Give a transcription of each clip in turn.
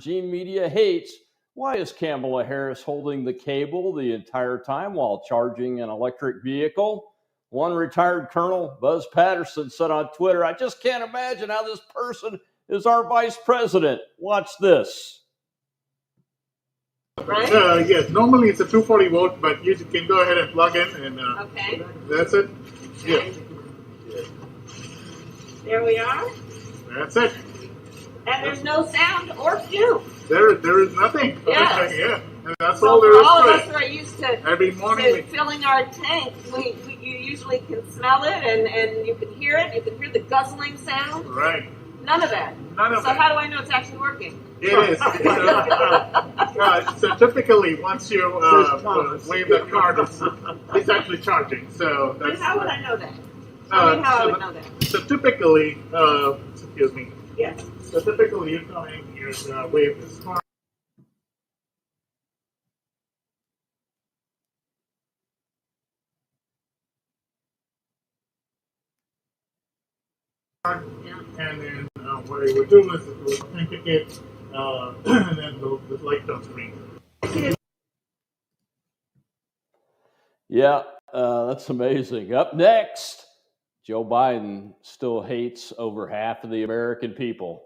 regime media hates, why is Kamala Harris holding the cable the entire time while charging an electric vehicle? One retired Colonel, Buzz Patterson, said on Twitter, "I just can't imagine how this person is our vice president." Watch this. Right? Yes, normally it's a 240 volt, but you can go ahead and plug in, and okay. That's it. Okay. Yeah. There we are. That's it. And there's no sound or fume. There is nothing. Yes. Yeah. And that's so all there for is all to of us it. who are used to, Every morning filling our tank, you usually can smell it and you can hear it. You can hear the guzzling sound. Right. None of that. None of so that. how do I know it's actually working? It is. So typically, once you wave the card, it's actually charging. So But how would I know that? Tell me how I would know that. So typically, excuse me. Yes. So typically, you come in, you wave this card. Yeah. And then what it would do is it would authenticate, and then the light turns green. Yeah, that's amazing. Up next, Joe Biden still hates over half of the American people.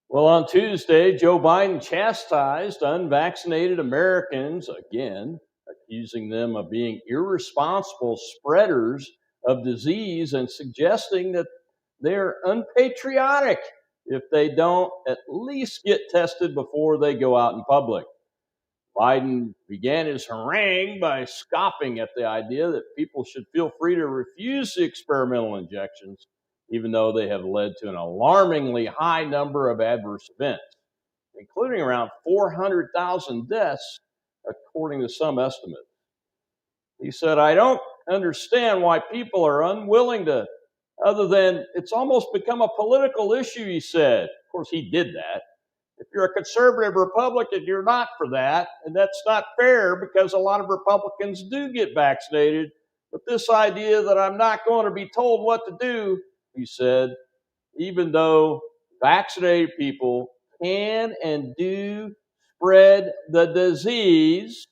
Well, on Tuesday, Joe Biden chastised unvaccinated Americans again, accusing them of being irresponsible spreaders of disease and suggesting that they're unpatriotic if they don't at least get tested before they go out in public. Biden began his harangue by scoffing at the idea that people should feel free to refuse the experimental injections, even though they have led to an alarmingly high number of adverse events, including around 400,000 deaths, according to some estimates. He said, "I don't understand why people are unwilling to, other than it's almost become a political issue," he said. Of course, he did that. If you're a conservative Republican, you're not for that, and that's not fair because a lot of Republicans do get vaccinated. But this idea that I'm not going to be told what to do, he said, even though vaccinated people can and do spread the disease,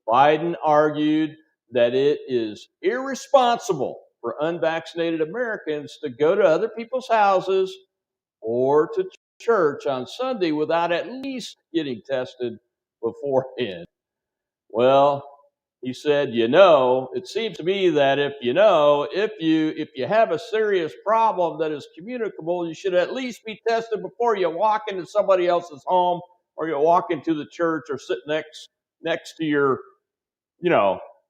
Biden argued that it is irresponsible for unvaccinated Americans to go to other people's houses or to church on Sunday without at least getting tested beforehand. Well, he said, it seems to me that if you have a serious problem that is communicable, you should at least be tested before you walk into somebody else's home or you walk into the church or sit next to your,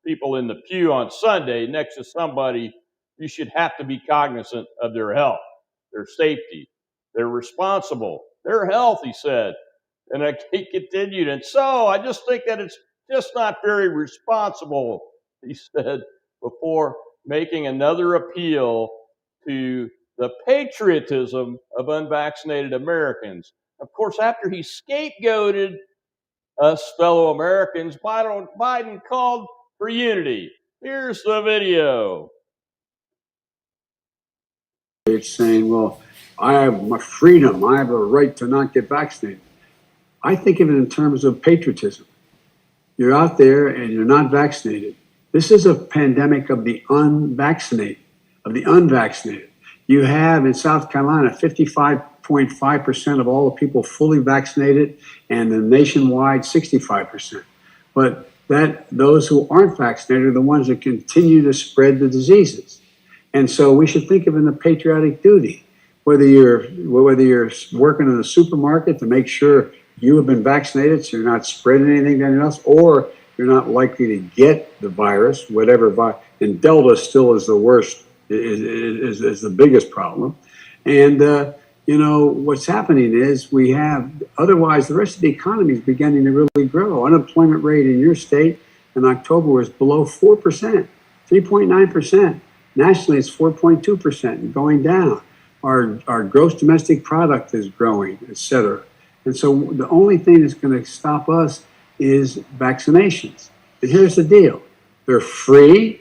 people in the pew on Sunday next to somebody. You should have to be cognizant of their health, their safety. They're responsible. Their health, he said. And he continued. And so I just think that it's just not very responsible, he said, before making another appeal to the patriotism of unvaccinated Americans. Of course, after he scapegoated us fellow Americans, Biden called for unity. Here's the video. It's saying, well, I have my freedom. I have a right to not get vaccinated. I think of it in terms of patriotism. You're out there and you're not vaccinated. This is a pandemic of the unvaccinated, You have in South Carolina 55.5% of all the people fully vaccinated, and the nationwide 65%. But those who aren't vaccinated are the ones that continue to spread the diseases. And so we should think of it in a patriotic duty, whether you're working in a supermarket to make sure you have been vaccinated so you're not spreading anything to anyone else, or you're not likely to get the virus, and Delta still is the worst, is the biggest problem. And, what's happening is otherwise the rest of the economy is beginning to really grow. Unemployment rate in your state in October was below 4%, 3.9%. Nationally, it's 4.2% and going down. Our gross domestic product is growing, et cetera. And so the only thing that's going to stop us is vaccinations. And here's the deal. They're free.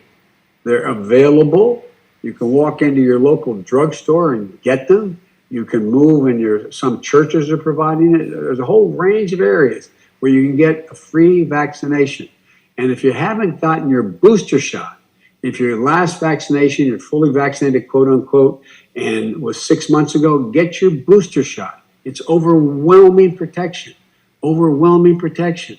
They're available. You can walk into your local drugstore and get them. You can move, and some churches are providing it. There's a whole range of areas where you can get a free vaccination. And if you haven't gotten your booster shot, if your last vaccination, you're fully vaccinated, quote unquote, and was 6 months ago, get your booster shot. It's overwhelming protection, overwhelming protection.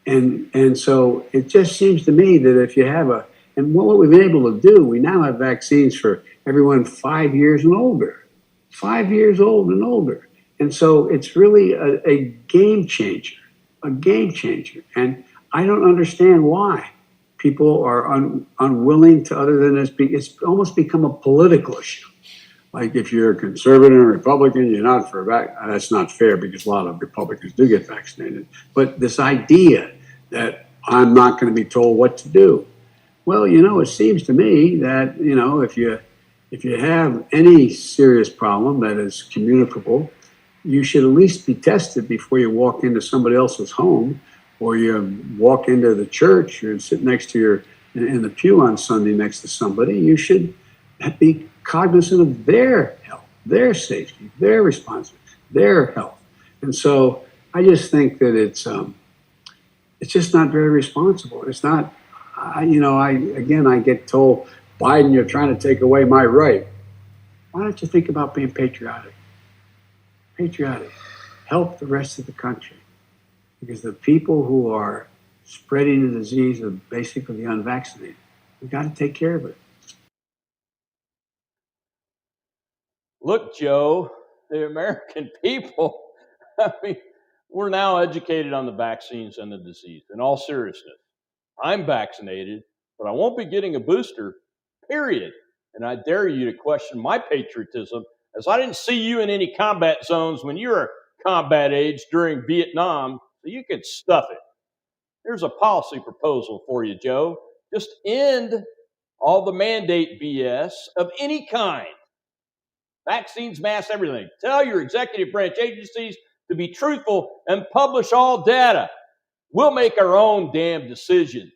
And so it just seems to me that if you have and what we've been able to do, we now have vaccines for everyone 5 years and older, 5 years old and older. And so it's really a game changer, a game changer. And I don't understand why people are unwilling to, other than it's almost become a political issue. Like if you're a conservative or Republican, you're not for that's not fair, because a lot of Republicans do get vaccinated. But this idea that I'm not going to be told what to do. Well, it seems to me that, if you have any serious problem that is communicable, you should at least be tested before you walk into somebody else's home, or you walk into the church or sit next to in the pew on Sunday next to somebody. You should be cognizant of their health, their safety, their responsibility, their health. And so I just think that it's just not very responsible. It's not, I get told, Biden, you're trying to take away my right. Why don't you think about being patriotic? Patriotic. Help the rest of the country. Because the people who are spreading the disease are basically the unvaccinated. We've got to take care of it. Look, Joe, the American people, we're now educated on the vaccines and the disease. In all seriousness, I'm vaccinated, but I won't be getting a booster, period. And I dare you to question my patriotism, as I didn't see you in any combat zones when you were combat age during Vietnam, so you could stuff it. Here's a policy proposal for you, Joe. Just end all the mandate BS of any kind. Vaccines, masks, everything. Tell your executive branch agencies to be truthful and publish all data. We'll make our own damn decisions.